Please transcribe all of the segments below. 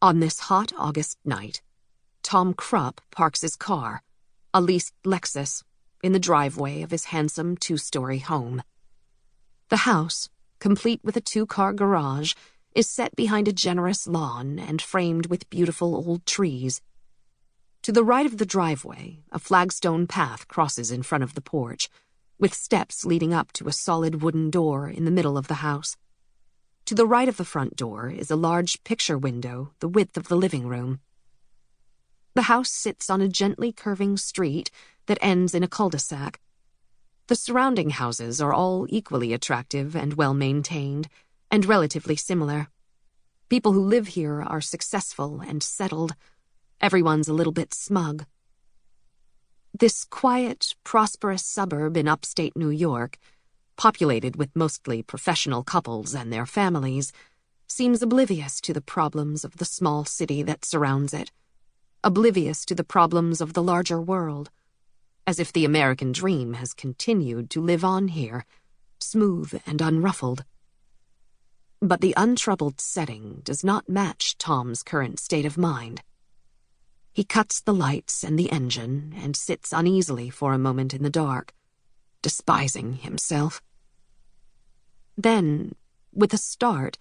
On this hot August night, Tom Krupp parks his car, a leased Lexus, in the driveway of his handsome two-story home. The house, complete with a two-car garage, is set behind a generous lawn and framed with beautiful old trees. To the right of the driveway, a flagstone path crosses in front of the porch, with steps leading up to a solid wooden door in the middle of the house. To the right of the front door is a large picture window the width of the living room. The house sits on a gently curving street that ends in a cul-de-sac. The surrounding houses are all equally attractive and well-maintained, and relatively similar. People who live here are successful and settled. Everyone's a little bit smug. This quiet, prosperous suburb in upstate New York, populated with mostly professional couples and their families, seems oblivious to the problems of the small city that surrounds it, oblivious to the problems of the larger world, as if the American dream has continued to live on here, smooth and unruffled. But the untroubled setting does not match Tom's current state of mind. He cuts the lights and the engine and sits uneasily for a moment in the dark, despising himself. Then, with a start,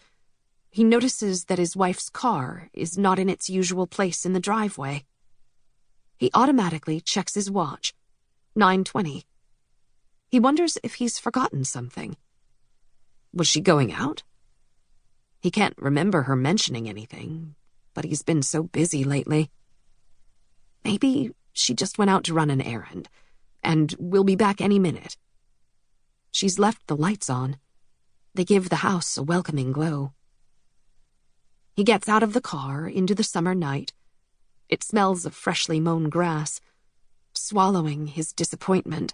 he notices that his wife's car is not in its usual place in the driveway. He automatically checks his watch. 9:20. He wonders if he's forgotten something. Was she going out? He can't remember her mentioning anything, but he's been so busy lately. Maybe she just went out to run an errand, and will be back any minute. She's left the lights on. They give the house a welcoming glow. He gets out of the car into the summer night. It smells of freshly mown grass, swallowing his disappointment.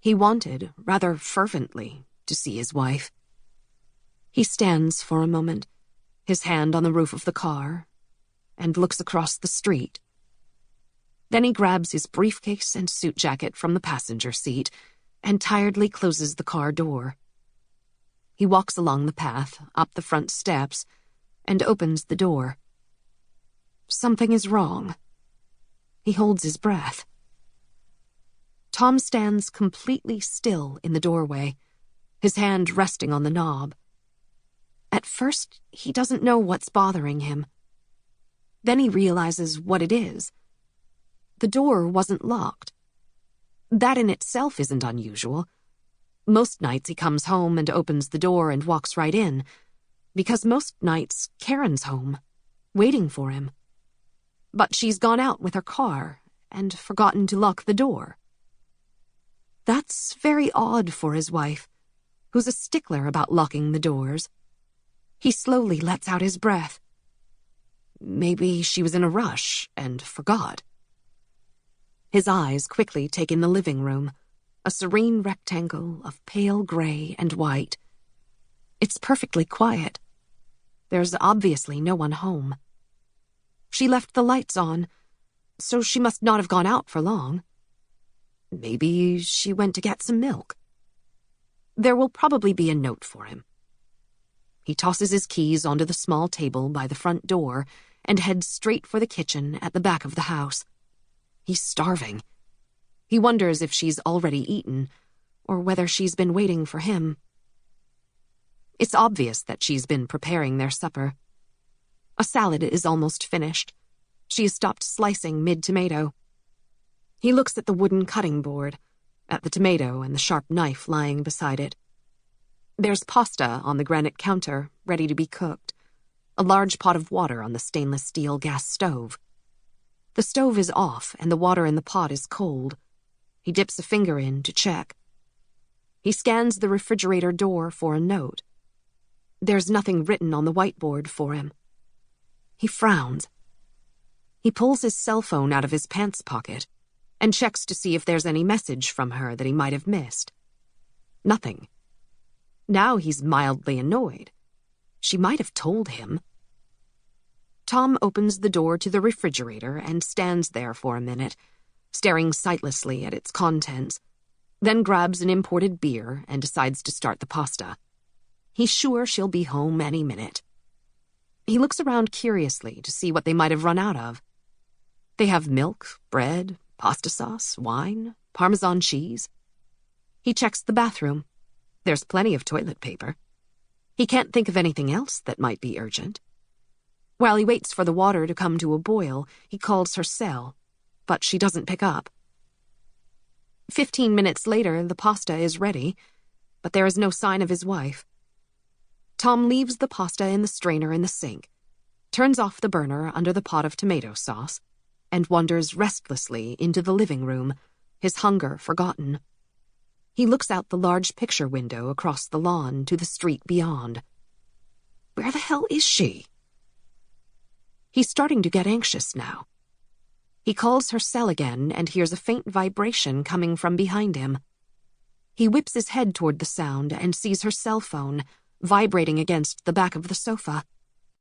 He wanted, rather fervently, to see his wife. He stands for a moment, his hand on the roof of the car, and looks across the street. Then he grabs his briefcase and suit jacket from the passenger seat and tiredly closes the car door. He walks along the path, up the front steps, and opens the door. Something is wrong. He holds his breath. Tom stands completely still in the doorway, his hand resting on the knob. At first, he doesn't know what's bothering him. Then he realizes what it is. The door wasn't locked. That in itself isn't unusual. Most nights he comes home and opens the door and walks right in, because most nights Karen's home, waiting for him. But she's gone out with her car and forgotten to lock the door. That's very odd for his wife, who's a stickler about locking the doors. He slowly lets out his breath. Maybe she was in a rush and forgot. His eyes quickly take in the living room, a serene rectangle of pale gray and white. It's perfectly quiet. There's obviously no one home. She left the lights on, so she must not have gone out for long. Maybe she went to get some milk. There will probably be a note for him. He tosses his keys onto the small table by the front door and heads straight for the kitchen at the back of the house. He's starving. He wonders if she's already eaten, or whether she's been waiting for him. It's obvious that she's been preparing their supper. A salad is almost finished. She has stopped slicing mid-tomato. He looks at the wooden cutting board, at the tomato and the sharp knife lying beside it. There's pasta on the granite counter, ready to be cooked, a large pot of water on the stainless steel gas stove. The stove is off and the water in the pot is cold. He dips a finger in to check. He scans the refrigerator door for a note. There's nothing written on the whiteboard for him. He frowns. He pulls his cell phone out of his pants pocket and checks to see if there's any message from her that he might have missed. Nothing. Now he's mildly annoyed. She might have told him. Tom opens the door to the refrigerator and stands there for a minute, staring sightlessly at its contents, then grabs an imported beer and decides to start the pasta. He's sure she'll be home any minute. He looks around curiously to see what they might have run out of. They have milk, bread, pasta sauce, wine, Parmesan cheese. He checks the bathroom. There's plenty of toilet paper. He can't think of anything else that might be urgent. While he waits for the water to come to a boil, he calls her cell, but she doesn't pick up. 15 minutes later, the pasta is ready, but there is no sign of his wife. Tom leaves the pasta in the strainer in the sink, turns off the burner under the pot of tomato sauce, and wanders restlessly into the living room, his hunger forgotten. He looks out the large picture window across the lawn to the street beyond. Where the hell is she? He's starting to get anxious now. He calls her cell again and hears a faint vibration coming from behind him. He whips his head toward the sound and sees her cell phone vibrating against the back of the sofa.